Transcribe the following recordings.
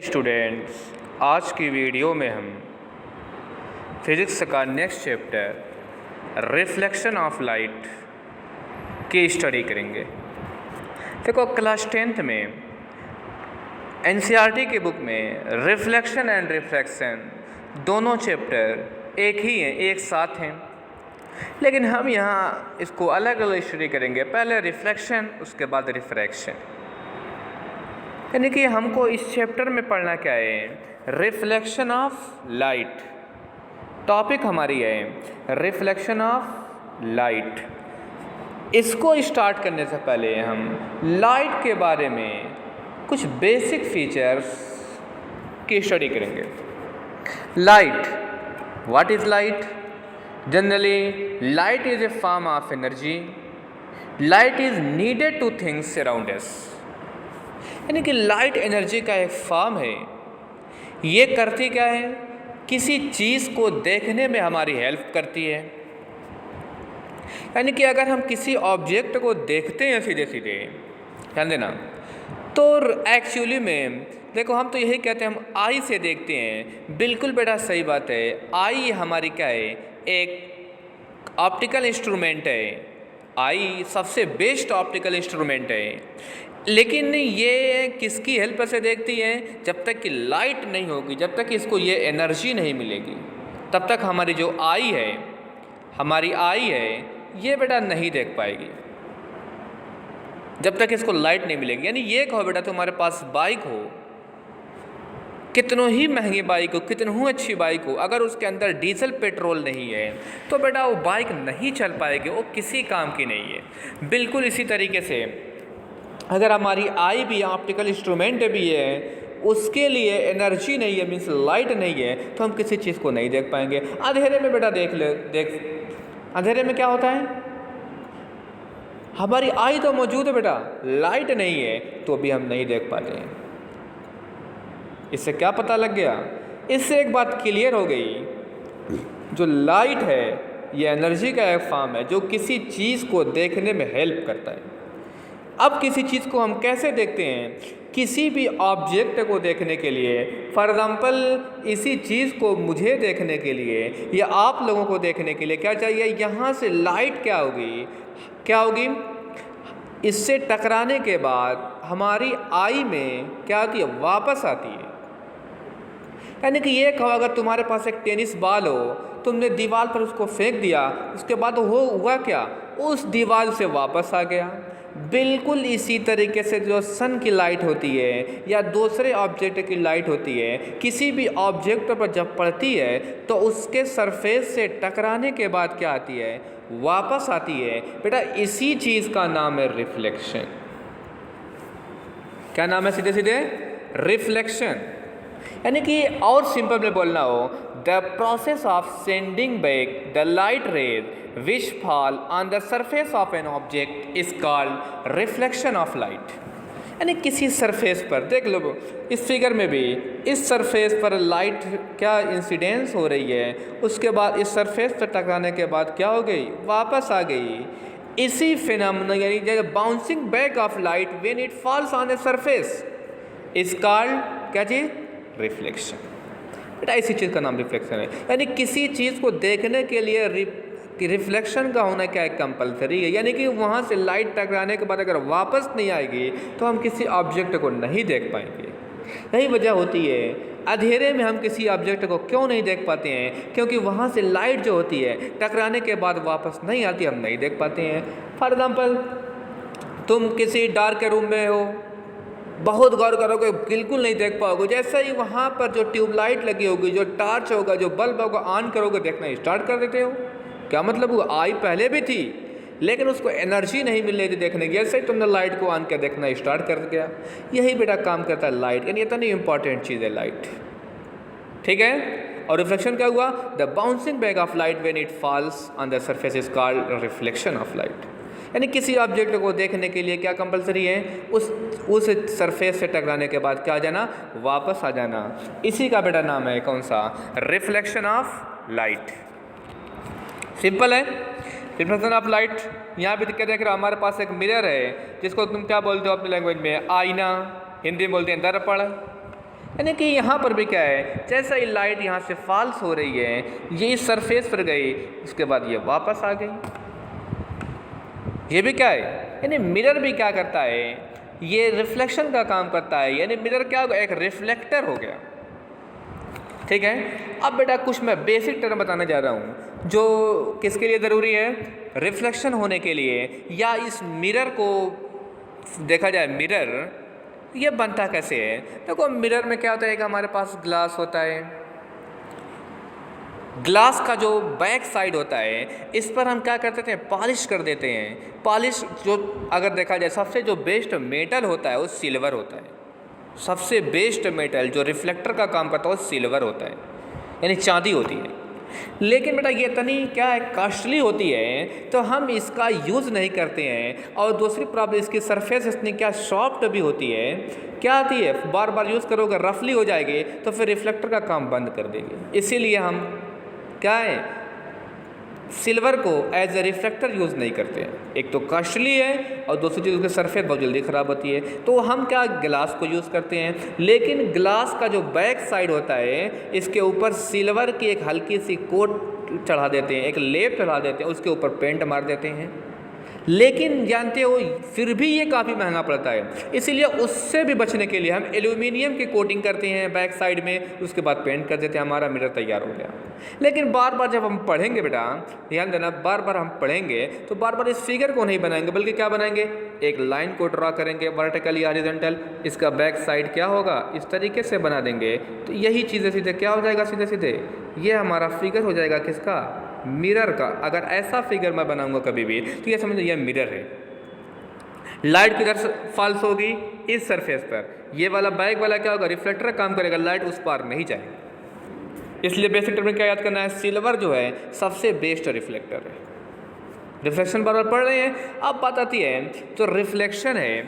Students, आज की video में हम फिज़िक्स का next chapter reflection of light की स्टडी करेंगे। देखो, क्लास 10th में एनसीईआरटी की बुक में रिफ्लेक्शन एंड रिफ्रैक्शन दोनों चैप्टर एक ही हैं, एक साथ हैं, लेकिन हम यहाँ इसको अलग अलग स्टडी करेंगे। पहले रिफ्लेक्शन, उसके बाद रिफ्रैक्शन। यानी कि हमको इस चैप्टर में पढ़ना क्या है? Reflection of light. टॉपिक हमारी है रिफ्लेक्शन ऑफ लाइट। इसको स्टार्ट करने से पहले हम लाइट के बारे में कुछ बेसिक फीचर्स की स्टडी करेंगे। Light, what is light? Generally light is a form of energy. Light is needed two things around us. यानी कि लाइट एनर्जी का एक फॉर्म है। ये करती क्या है? किसी चीज़ को देखने में हमारी हेल्प करती है। यानी कि अगर हम किसी ऑब्जेक्ट को देखते हैं सीधे सीधे, ध्यान देना, तो एक्चुअली में देखो, हम तो यही कहते हैं हम आई से देखते हैं। बिल्कुल बेटा सही बात है। आई हमारी क्या है? एक ऑप्टिकल इंस्ट्रूमेंट है। आई सबसे बेस्ट ऑप्टिकल इंस्ट्रूमेंट है। लेकिन ये किसकी हेल्प से देखती है? जब तक कि लाइट नहीं होगी, जब तक इसको ये एनर्जी नहीं मिलेगी, तब तक हमारी जो आई है, हमारी आई है, ये बेटा नहीं देख पाएगी, जब तक इसको लाइट नहीं मिलेगी। यानी ये कहो बेटा, तुम्हारे पास बाइक हो, कितनों ही महंगी बाइक हो, कितनों अच्छी बाइक हो, अगर उसके अंदर डीजल पेट्रोल नहीं है तो बेटा वो बाइक नहीं चल पाएगी, वो किसी काम की नहीं है। बिल्कुल इसी तरीके से अगर हमारी आई भी ऑप्टिकल इंस्ट्रूमेंट भी है, उसके लिए एनर्जी नहीं है, मीन्स लाइट नहीं है, तो हम किसी चीज़ को नहीं देख पाएंगे। अंधेरे में बेटा देख अंधेरे में क्या होता है? हमारी आई तो मौजूद है बेटा, लाइट नहीं है, तो भी हम नहीं देख पाते हैं। इससे क्या पता लग गया? इससे एक बात क्लियर हो गई, जो लाइट है ये एनर्जी का एक फॉर्म है जो किसी चीज़ को देखने में हेल्प करता है। अब किसी चीज़ को हम कैसे देखते हैं? किसी भी ऑब्जेक्ट को देखने के लिए, फॉर एग्ज़ाम्पल इसी चीज़ को मुझे देखने के लिए या आप लोगों को देखने के लिए क्या चाहिए? यहाँ से लाइट क्या होगी? क्या होगी? इससे टकराने के बाद हमारी आई में क्या आती है? वापस आती है। यानी कि ये कहो, अगर तुम्हारे पास एक टेनिस बॉल हो, तुमने दीवार पर उसको फेंक दिया, उसके बाद वो हुआ क्या? उस दीवार से वापस आ गया। बिल्कुल इसी तरीके से जो सन की लाइट होती है या दूसरे ऑब्जेक्ट की लाइट होती है, किसी भी ऑब्जेक्ट पर जब पड़ती है तो उसके सरफेस से टकराने के बाद क्या आती है? वापस आती है। बेटा इसी चीज़ का नाम है रिफ्लेक्शन। क्या नाम है? सीधे सीधे रिफ्लेक्शन। यानी कि और सिंपल में बोलना हो, the process of sending back the light rays which fall on the surface of an object is called reflection of light। यानी किसी सरफेस पर देख लो, इस फिगर में भी इस सरफेस पर लाइट क्या इंसिडेंस हो रही है, उसके बाद इस सरफेस पर टकराने के बाद क्या हो गई? वापस आ गई। इसी फिनोमेना यानी bouncing back of light when it falls on a surface is called क्या चीज़? रिफ्लेक्शन। बेटा इसी चीज़ का नाम रिफ्लेक्शन है। यानी किसी चीज़ को देखने के लिए रिफ्लेक्शन का होना क्या है? कंपलसरी है। यानी कि वहाँ से लाइट टकराने के बाद अगर वापस नहीं आएगी तो हम किसी ऑब्जेक्ट को नहीं देख पाएंगे। यही वजह होती है अंधेरे में हम किसी ऑब्जेक्ट को क्यों नहीं देख पाते हैं, क्योंकि वहाँ से लाइट जो होती है टकराने के बाद वापस नहीं आती, हम नहीं देख पाते हैं। फॉर एग्ज़ाम्पल तुम किसी डार्क रूम में हो, बहुत गौर करोगे, बिल्कुल नहीं देख पाओगे। जैसे ही वहाँ पर जो ट्यूबलाइट लगी होगी, जो टॉर्च होगा, जो बल्ब होगा, ऑन करोगे, देखना स्टार्ट कर देते हो। क्या मतलब? वो आई पहले भी थी लेकिन उसको एनर्जी नहीं मिल रही थी देखने की, जैसे ही तुमने लाइट को ऑन कर देखना स्टार्ट कर दिया। यही बेटा काम करता है लाइट। यानी इतनी इंपॉर्टेंट चीज़ है लाइट, ठीक है। और रिफ्लेक्शन क्या हुआ? The bouncing back of light when it falls on the surface is called reflection of light. यानी किसी ऑब्जेक्ट को देखने के लिए क्या कंपलसरी है? उस सरफेस से टकराने के बाद क्या आ जाना? वापस आ जाना। इसी का बेटा नाम है कौन सा? Reflection of light. सिंपल है, रिफ्लेक्शन ऑफ लाइट। यहाँ भी क्या देख रहे हो? हमारे पास एक मिरर है जिसको तुम क्या बोलते हो अपनी लैंग्वेज में? आईना। हिंदी में बोलते हैं दर्पण। यानी कि यहाँ पर भी क्या है, जैसा ही लाइट यहाँ से फॉल्स हो रही है, ये इस सरफेस पर गई, उसके बाद ये वापस आ गई। ये भी क्या है, यानी मिरर भी क्या करता है, ये रिफ्लेक्शन का काम करता है। यानी मिरर क्या होगा, एक रिफ्लेक्टर हो गया। ठीक है, अब बेटा कुछ मैं बेसिक टर्म बताने जा रहा हूँ जो किसके लिए ज़रूरी है, रिफ्लेक्शन होने के लिए। या इस मिरर को देखा जाए, मिरर ये बनता कैसे है। देखो मिरर में क्या होता है कि हमारे पास ग्लास होता है, ग्लास का जो बैक साइड होता है इस पर हम क्या करते हैं, पॉलिश कर देते हैं। पॉलिश जो अगर देखा जाए, सबसे जो बेस्ट मेटल होता है वो सिल्वर होता है। सबसे बेस्ट मेटल जो रिफ्लेक्टर का काम करता है वो सिल्वर होता है, यानी चांदी होती है। लेकिन बेटा ये इतनी क्या है, कॉस्टली होती है, तो हम इसका यूज़ नहीं करते हैं। और दूसरी प्रॉब्लम, इसकी सरफेस इतनी क्या सॉफ्ट भी होती है, क्या आती है, बार बार यूज़ करोगे रफली हो जाएगी तो फिर रिफ्लेक्टर का काम बंद कर देगी। इसीलिए हम क्या है, सिल्वर को एज ए रिफ्लेक्टर यूज़ नहीं करते हैं। एक तो कॉस्टली है और दूसरी चीज़ उसकी सरफेस बहुत जल्दी ख़राब होती है, तो हम क्या ग्लास को यूज़ करते हैं। लेकिन ग्लास का जो बैक साइड होता है इसके ऊपर सिल्वर की एक हल्की सी कोट चढ़ा देते हैं, एक लेप चढ़ा देते हैं, उसके ऊपर पेंट मार देते हैं। लेकिन जानते हो फिर भी ये काफ़ी महंगा पड़ता है, इसीलिए उससे भी बचने के लिए हम एल्यूमिनियम की कोटिंग करते हैं बैक साइड में, उसके बाद पेंट कर देते हैं, हमारा मिरर तैयार हो गया। लेकिन बार बार जब हम पढ़ेंगे बेटा, ध्यान देना, बार बार हम पढ़ेंगे तो बार बार इस फिगर को नहीं बनाएंगे, बल्कि क्या बनाएंगे, एक लाइन को ड्रा करेंगे वर्टिकली हॉरिजॉन्टल, इसका बैक साइड क्या होगा, इस तरीके से बना देंगे। तो यही चीज़ें सीधे क्या हो जाएगा, सीधे सीधे ये हमारा फिगर हो जाएगा किसका, मिरर का। अगर ऐसा फिगर मैं बनाऊंगा कभी भी तो ये समझो ये मिरर है। लाइट किधर फॉल्स होगी, इस सरफेस पर, ये वाला बैक वाला क्या होगा, रिफ्लेक्टर काम करेगा, लाइट उस पार नहीं जाएगी। इसलिए बेसिक टर्म में क्या याद करना है, सिल्वर जो है सबसे बेस्ट रिफ्लेक्टर है। रिफ्लेक्शन बार बार पढ़ रहे हैं। अब बात आती है तो रिफ्लेक्शन है,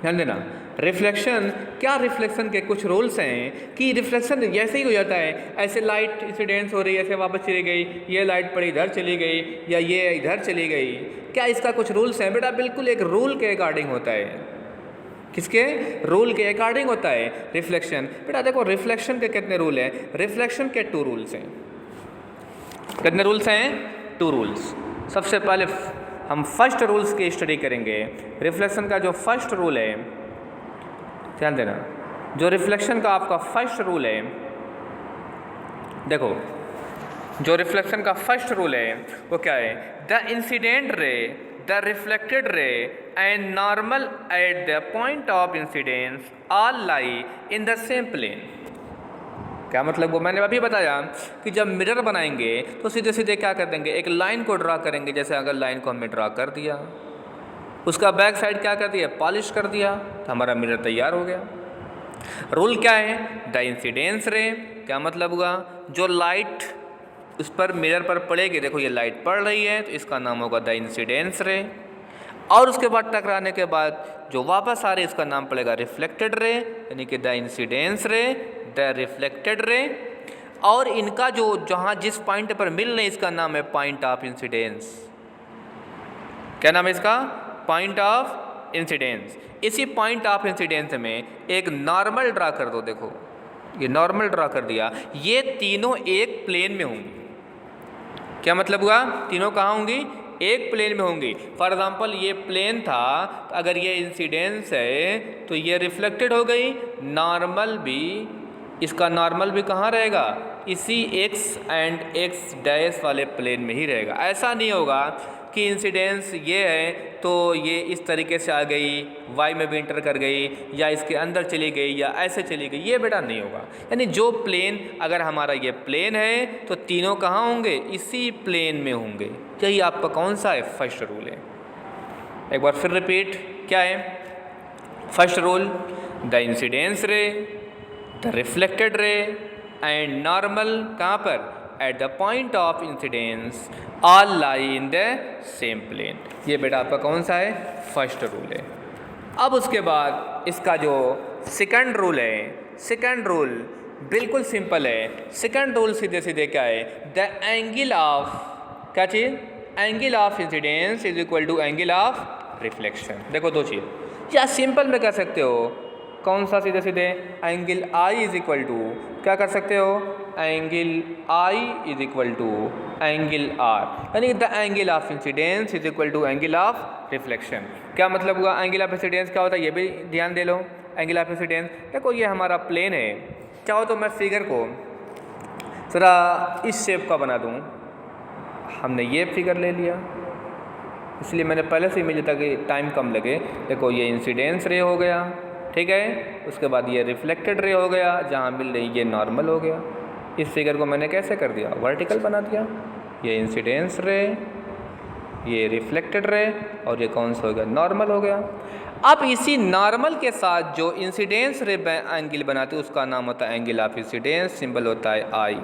ध्यान देना, रिफ्लेक्शन क्या, रिफ्लेक्शन के कुछ रूल्स हैं कि रिफ्लेक्शन जैसे ही हो जाता है, ऐसे लाइट इंसिडेंस हो रही है, ऐसे वापस चली गई, ये लाइट पड़ी इधर चली गई या ये इधर चली गई, क्या इसका कुछ रूल्स हैं बेटा, बिल्कुल एक रूल के अकॉर्डिंग होता है। किसके, रूल के अकॉर्डिंग होता है रिफ्लेक्शन। बेटा देखो रिफ्लेक्शन के कितने रूल हैं, रिफ्लेक्शन के 2 रूल्स हैं। कितने रूल्स हैं, 2 रूल्स। सबसे पहले हम फर्स्ट रूल्स की स्टडी करेंगे। रिफ्लेक्शन का जो फर्स्ट रूल है, ध्यान देना, जो रिफ्लेक्शन का आपका फर्स्ट रूल है, देखो जो रिफ्लेक्शन का फर्स्ट रूल है वो क्या है, the incident ray, the reflected ray and normal at the point of incidence all lie in the same plane. क्या मतलब, वो मैंने अभी बताया कि जब मिरर बनाएंगे तो सीधे सीधे क्या कर देंगे, एक लाइन को ड्रा करेंगे। जैसे अगर लाइन को हमने ड्रा कर दिया, उसका बैक साइड क्या कर दिया, पॉलिश कर दिया, तो हमारा मिरर तैयार हो गया। रूल क्या है, द इंसिडेंस रे, क्या मतलब हुआ, जो लाइट उस पर मिरर पर पड़ेगी, देखो ये लाइट पड़ रही है तो इसका नाम होगा द इंसिडेंस रे। और उसके बाद टकराने के बाद जो वापस आ रही है इसका नाम पड़ेगा रिफ्लेक्टेड रे, यानी कि the incidence ray, the reflected रे। और इनका जो जहाँ जिस पॉइंट पर मिल रहे इसका नाम है पॉइंट ऑफ इंसिडेंस। क्या नाम है इसका, पॉइंट ऑफ इंसिडेंस। इसी पॉइंट ऑफ इंसिडेंस में एक नॉर्मल ड्रा कर दो, देखो ये नॉर्मल ड्रा कर दिया, ये तीनों एक प्लेन में होंगी। क्या मतलब हुआ, तीनों कहाँ होंगी, एक प्लेन में होंगी। फॉर एग्जांपल ये प्लेन था, तो अगर ये इंसिडेंस है तो ये रिफ्लेक्टेड हो गई, नॉर्मल भी, इसका नॉर्मल भी कहाँ रहेगा, इसी x एंड x डैश वाले प्लेन में ही रहेगा। ऐसा नहीं होगा कि इंसिडेंस ये है तो ये इस तरीके से आ गई, y में भी इंटर कर गई, या इसके अंदर चली गई, या ऐसे चली गई, ये बेटा नहीं होगा। यानी जो प्लेन, अगर हमारा ये प्लेन है तो तीनों कहाँ होंगे, इसी प्लेन में होंगे। यही आपका कौन सा है, फर्स्ट रूल है। एक बार फिर रिपीट, क्या है first rule, the incidence ray, the reflected ray and normal कहाँ पर, at the point of incidence all lie in the same plane. ये बेटा आपका कौन सा है, फर्स्ट रूल है। अब उसके बाद इसका जो सेकंड रूल है, सेकंड रूल बिल्कुल सिंपल है। सेकंड रूल सीधे सीधे क्या है, द एंगल ऑफ, क्या चीज़, angle of incidence is equal to angle of reflection. देखो दो चीज़, या सिंपल में कह सकते हो कौन सा सीधे सीधे angle I is equal to क्या कर सकते हो, angle I is equal to angle R, यानी the angle of incidence is equal to angle of reflection. क्या मतलब हुआ, एंगल ऑफ इंसिडेंस क्या होता है ये भी ध्यान दे लो। एंगल ऑफ इंसिडेंस देखो ये हमारा प्लेन है, चाहो तो मैं फिगर को ज़रा इस शेप का बना दूँ। हमने ये फिगर ले लिया, इसलिए मैंने पहले से इमेज ताकि टाइम कम लगे। देखो ये इंसिडेंस रे हो गया, ठीक है, उसके बाद ये रिफ्लेक्टेड रे हो गया, जहाँ मिल रही ये नॉर्मल हो गया। इस फिगर को मैंने कैसे कर दिया, वर्टिकल बना दिया। ये इंसिडेंस रे, ये रिफ्लेक्टेड रे, और ये कौन सा हो गया, नॉर्मल हो गया। अब इसी नॉर्मल के साथ जो इंसिडेंस रे एंगल बनाती है उसका नाम होता है एंगल ऑफ इंसिडेंस, सिंबल होता है आई,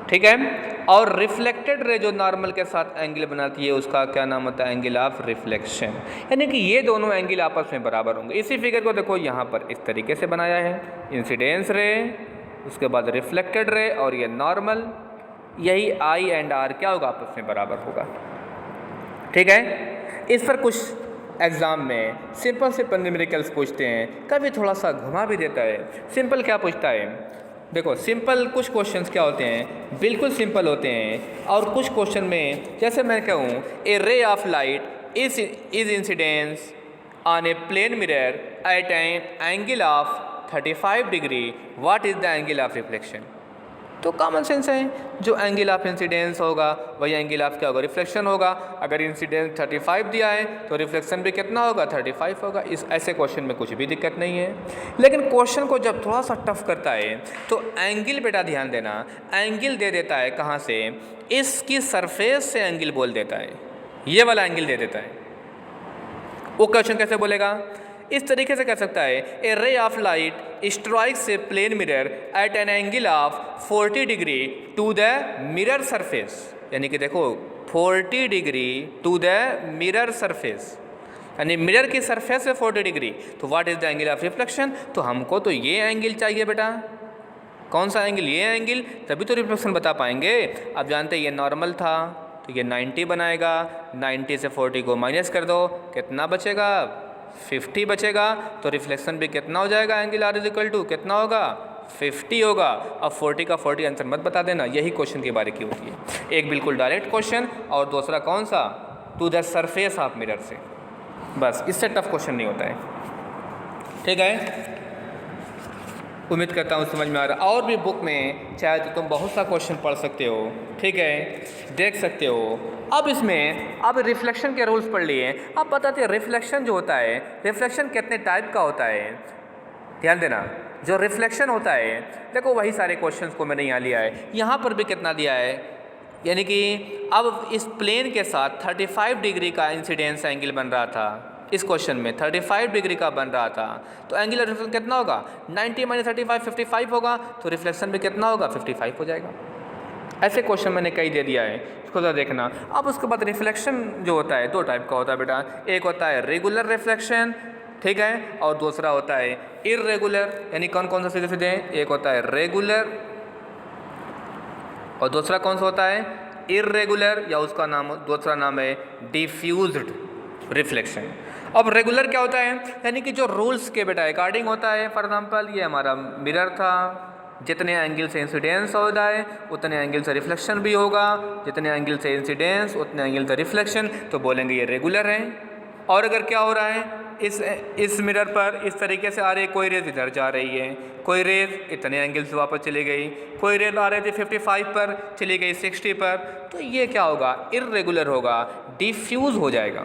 ठीक है। और रिफ्लेक्टेड रे जो नॉर्मल के साथ एंगल बनाती है उसका क्या नाम होता है, एंगल ऑफ रिफ्लेक्शन। यानी कि ये दोनों एंगल आपस में बराबर होंगे। इसी फिगर को देखो यहाँ पर इस तरीके से बनाया है, इंसिडेंस रे, उसके बाद रिफ्लेक्टेड रे, और ये नॉर्मल, यही आई एंड आर क्या होगा, आपस में बराबर होगा, ठीक है। इस पर कुछ एग्ज़ाम में सिंपल न्यूमेरिकल्स पूछते हैं, कभी थोड़ा सा घुमा भी देता है। सिंपल क्या पूछता है, देखो सिंपल कुछ क्वेश्चंस क्या होते हैं, बिल्कुल सिंपल होते हैं, और कुछ क्वेश्चन में जैसे मैं कहूँ a ray of light is incidence on a plane mirror at an angle of 35 degree, what is the angle of reflection. तो कॉमन सेंस है, जो एंगल ऑफ इंसिडेंस होगा वही एंगल ऑफ क्या होगा, रिफ्लेक्शन होगा। अगर इंसिडेंस 35 दिया है तो रिफ्लेक्शन भी कितना होगा, 35 होगा। इस ऐसे क्वेश्चन में कुछ भी दिक्कत नहीं है। लेकिन क्वेश्चन को जब थोड़ा सा टफ करता है तो एंगल बेटा ध्यान देना, एंगल दे देता है कहाँ से, इसकी सरफेस से एंगल बोल देता है, ये वाला एंगल दे देता है। वो क्वेश्चन कैसे बोलेगा, इस तरीके से कह सकता है a ray of light strikes a plane mirror at an angle of 40 degree to the mirror surface, यानी कि देखो 40 degree to the mirror surface, यानी मिरर की सरफेस से 40 डिग्री। तो what is the angle of reflection, तो हमको तो ये एंगल चाहिए बेटा। कौन सा एंगल, ये एंगल, तभी तो रिफ्लेक्शन बता पाएंगे। अब जानते हैं ये नॉर्मल था तो ये 90 बनाएगा, 90 से 40 को माइनस कर दो, कितना बचेगा, 50 बचेगा। तो रिफ्लेक्शन भी कितना हो जाएगा, angle r is equal to कितना होगा, 50 होगा। अब 40 का 40 आंसर मत बता देना, यही क्वेश्चन की बारीकी होती है। एक बिल्कुल डायरेक्ट क्वेश्चन और दूसरा कौन सा, to the surface of mirror से, बस इससे टफ क्वेश्चन नहीं होता है, ठीक है। उम्मीद करता हूँ समझ में आ रहा। और भी बुक में चाहे तो तुम बहुत सा क्वेश्चन पढ़ सकते हो, ठीक है, देख सकते हो। अब इसमें अब रिफ्लेक्शन के रूल्स पढ़ लिए। अब बताते हैं रिफ्लेक्शन जो होता है, रिफ्लेक्शन कितने टाइप का होता है। ध्यान देना, जो रिफ्लेक्शन होता है, देखो वही सारे क्वेश्चंस को मैंने यहाँ लिया है। यहाँ पर भी कितना दिया है, यानी कि अब इस प्लेन के साथ 35 डिग्री का इंसिडेंस एंगल बन रहा था। इस क्वेश्चन में 35 डिग्री का बन रहा था, तो एंगुलर रिफ्लेक्शन कितना होगा, 90 - 35 55 होगा, तो रिफ्लेक्शन भी कितना होगा, 55 हो जाएगा। ऐसे क्वेश्चन मैंने कई दे दिया है, इसको ज़रा देखना। अब उसके बाद रिफ्लेक्शन जो होता है दो टाइप का होता है बेटा, एक होता है रेगुलर रिफ्लेक्शन, ठीक है, और दूसरा होता है इर्रेगुलर। यानी कौन कौन सा सीधे सीधे, एक होता है रेगुलर और दूसरा कौन सा होता है इर्रेगुलर, या उसका नाम दूसरा नाम है डिफ्यूज्ड रिफ्लेक्शन। अब रेगुलर क्या होता है, यानी कि जो रूल्स के बेटा अकॉर्डिंग होता है। फॉर एग्जांपल ये हमारा मिरर था, जितने एंगल से इंसिडेंस होता है उतने एंगल से रिफ्लेक्शन भी होगा, जितने एंगल से इंसिडेंस उतने एंगल से रिफ्लेक्शन, तो बोलेंगे ये रेगुलर है। और अगर क्या हो रहा है, इस मिरर पर इस तरीके से आ रही है, कोई रेज इधर जा रही है, कोई रेज इतने एंगल से वापस चली गई, कोई रेज आ रही थी 55 पर चली गई 60 पर, तो ये क्या होगा, इर्रेगुलर होगा, डिफ्यूज़ हो जाएगा।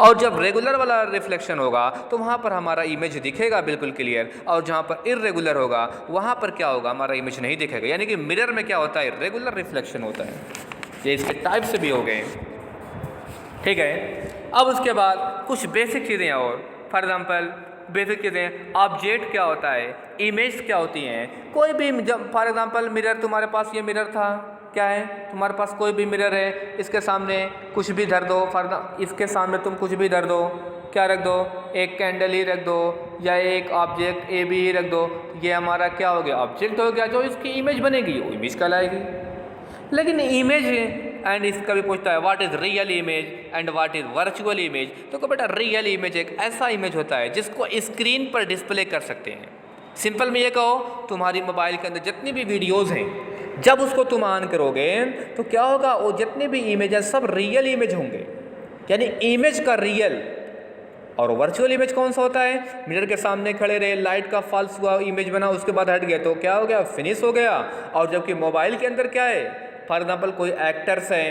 और जब रेगुलर वाला रिफ्लेक्शन होगा तो वहाँ पर हमारा इमेज दिखेगा बिल्कुल क्लियर, और जहाँ पर इर्रेगुलर होगा वहाँ पर क्या होगा, हमारा इमेज नहीं दिखेगा। यानी कि मिरर में क्या होता है, रेगुलर रिफ्लेक्शन होता है। ये इसके टाइप से भी हो गए, ठीक है। अब उसके बाद कुछ बेसिक चीज़ें और, फॉर एग्जांपल बेसिक चीज़ें, ऑब्जेक्ट क्या होता है, इमेज क्या होती हैं। कोई भी, जब फॉर एग्जांपल मिरर, तुम्हारे पास ये मिरर था, क्या है, तुम्हारे पास कोई भी मिरर है, इसके सामने कुछ भी धर दो, इसके सामने तुम कुछ भी धर दो, क्या रख दो, एक कैंडल ही रख दो या एक ऑब्जेक्ट ए बी ही रख दो, ये हमारा क्या हो गया, ऑब्जेक्ट हो गया। जो इसकी इमेज बनेगी वो इमेज कहलाएगी। लेकिन इमेज एंड इसका भी पूछता है what is real image and what is virtual image. तो को बेटा रियल इमेज एक ऐसा इमेज होता है जिसको स्क्रीन पर डिस्प्ले कर सकते हैं। सिंपल में ये कहो, तुम्हारी मोबाइल के अंदर जितनी भी वीडियोज़ हैं, जब उसको तुम ऑन करोगे तो क्या होगा, वो जितने भी इमेज हैं सब रियल इमेज होंगे, यानी इमेज का रियल। और वर्चुअल इमेज कौन सा होता है, मिरर के सामने खड़े रहे, लाइट का फॉल्स हुआ, इमेज बना, उसके बाद हट गया तो क्या हो गया, फिनिश हो गया। और जबकि मोबाइल के अंदर क्या है, फॉर एग्जाम्पल कोई एक्टर्स हैं,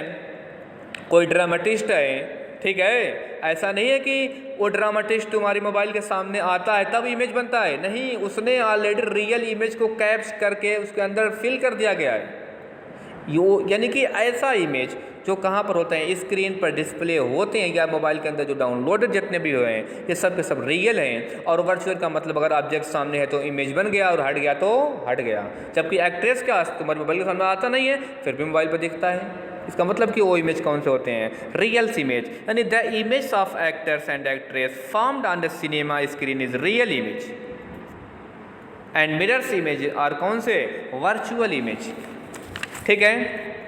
कोई ड्रामेटिस्ट है, ठीक है, ऐसा नहीं है कि वो ड्रामेटिस्ट तुम्हारी मोबाइल के सामने आता है तब इमेज बनता है, नहीं, उसने ऑलरेडी रियल इमेज को कैप्च करके उसके अंदर फिल कर दिया गया है। यानी कि ऐसा इमेज जो कहाँ पर होते हैं, स्क्रीन पर डिस्प्ले होते हैं या मोबाइल के अंदर जो डाउनलोडेड जितने भी हुए हैं, ये सब के सब रियल हैं। और वर्चुअल का मतलब अगर ऑब्जेक्ट सामने है तो इमेज बन गया और हट गया तो हट गया। जबकि एक्ट्रेस का तुम्हारे मोबाइल के सामने आता नहीं है फिर भी मोबाइल पर दिखता है, इसका मतलब कि वो इमेज कौन से होते हैं, रियल इमेज। यानी the image of actors and actress formed on the cinema screen is real image and mirrors image और कौन से, वर्चुअल इमेज। ठीक है,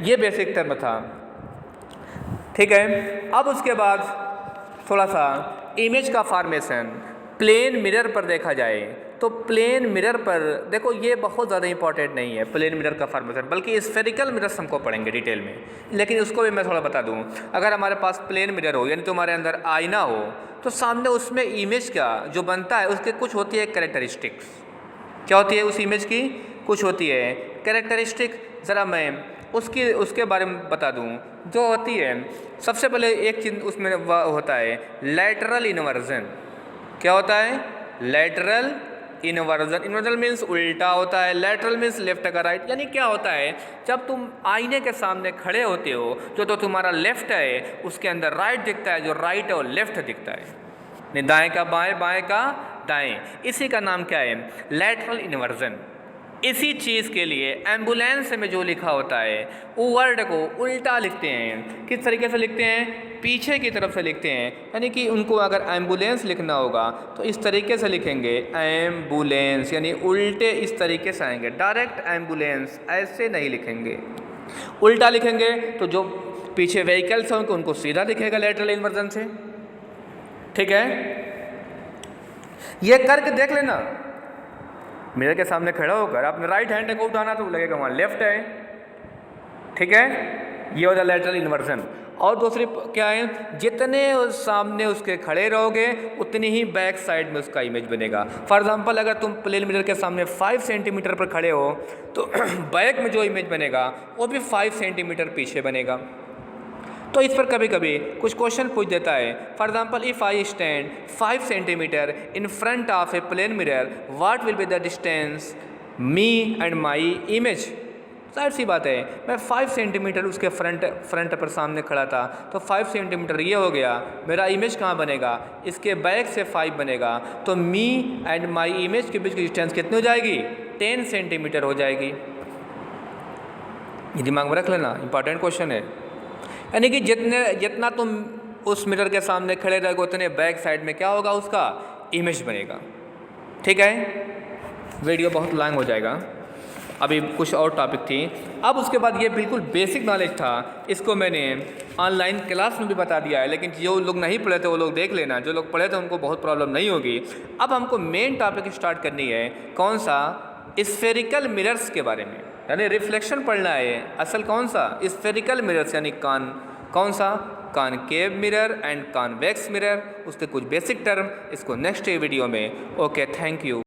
ये बेसिक टर्म था। ठीक है, अब उसके बाद थोड़ा सा इमेज का फॉर्मेशन प्लेन मिरर पर देखा जाए तो प्लेन मिरर पर देखो, ये बहुत ज़्यादा इंपॉर्टेंट नहीं है प्लेन मिरर का फॉर्मेशन, बल्कि स्फेरिकल मिरर्स हमको पढ़ेंगे डिटेल में, लेकिन उसको भी मैं थोड़ा बता दूं। अगर हमारे पास प्लेन मिरर हो, यानी तुम्हारे अंदर आईना हो, तो सामने उसमें इमेज का जो बनता है उसके कुछ होती है कैरेक्टरिस्टिक्स। क्या होती है उस इमेज की, कुछ होती है कैरेक्टरिस्टिक। ज़रा मैं उसके बारे में बता दूं। जो होती है, सबसे पहले एक चीज़ उसमें होता है लैटरल इन्वर्जन। क्या होता है, लैटरल इन्वर्जन। इन्वर्जन मीन्स उल्टा होता है, लैटरल मीन्स लेफ्ट का राइट। यानी क्या होता है, जब तुम आईने के सामने खड़े होते हो जो तो तुम्हारा लेफ्ट है उसके अंदर राइट दिखता है, जो राइट है वो लेफ्ट दिखता है, नहीं दाएँ का बाएँ, बाएँ का दाएँ। इसी का नाम क्या है, लैटरल इन्वर्जन। इसी चीज़ के लिए एम्बुलेंस में जो लिखा होता है वो वर्ड को उल्टा लिखते हैं। किस तरीके से लिखते हैं, पीछे की तरफ से लिखते हैं। यानी कि उनको अगर एम्बुलेंस लिखना होगा तो इस तरीके से लिखेंगे एम्बुलेंस, यानी उल्टे इस तरीके से आएंगे। डायरेक्ट एम्बुलेंस ऐसे नहीं लिखेंगे, उल्टा लिखेंगे तो जो पीछे व्हीकल्स होंगे उनको सीधा दिखेगा लैटरल इन्वर्जन से। ठीक है, ये करके देख लेना। मिरर के सामने खड़ा होकर आपने राइट हैंड को उठाना तो लगेगा वहाँ लेफ्ट है। ठीक है, ये होता है लैटरल इन्वर्जन। और दूसरी क्या है, जितने सामने उसके खड़े रहोगे उतनी ही बैक साइड में उसका इमेज बनेगा। फॉर एग्जांपल अगर तुम प्लेन मिरर के सामने 5 सेंटीमीटर पर खड़े हो तो बैक में जो इमेज बनेगा वो भी 5 सेंटीमीटर पीछे बनेगा। तो इस पर कभी कभी कुछ क्वेश्चन पूछ देता है। For example if I stand 5 centimetre in front of a plane mirror, what will be the distance me and my image. जाहिर सी बात है, मैं 5 सेंटीमीटर उसके फ्रंट पर सामने खड़ा था तो 5 सेंटीमीटर ये हो गया, मेरा इमेज कहाँ बनेगा, इसके बैक से 5 बनेगा, तो मी एंड माई इमेज के बीच की डिस्टेंस कितनी हो जाएगी, 10 सेंटीमीटर हो जाएगी। ये दिमाग में रख लेना, इंपॉर्टेंट क्वेश्चन है। यानी कि जितना तुम उस मिरर के सामने खड़े रहोगे उतने बैक साइड में क्या होगा, उसका इमेज बनेगा। ठीक है, वीडियो बहुत लॉन्ग हो जाएगा, अभी कुछ और टॉपिक थी। अब उसके बाद ये बिल्कुल बेसिक नॉलेज था, इसको मैंने ऑनलाइन क्लास में भी बता दिया है, लेकिन जो लोग नहीं पढ़े थे वो लोग देख लेना, जो लोग पढ़े थे उनको बहुत प्रॉब्लम नहीं होगी। अब हमको मेन टॉपिक स्टार्ट करनी है, कौन सा, स्फेरिकल मिरर्स के बारे में, यानी रिफ्लेक्शन पढ़ना है। असल कौन सा, स्फेरिकल मिरर्स, यानी कौन सा, concave mirror and convex mirror, उसके कुछ बेसिक टर्म, इसको नेक्स्ट वीडियो में। Okay, thank you.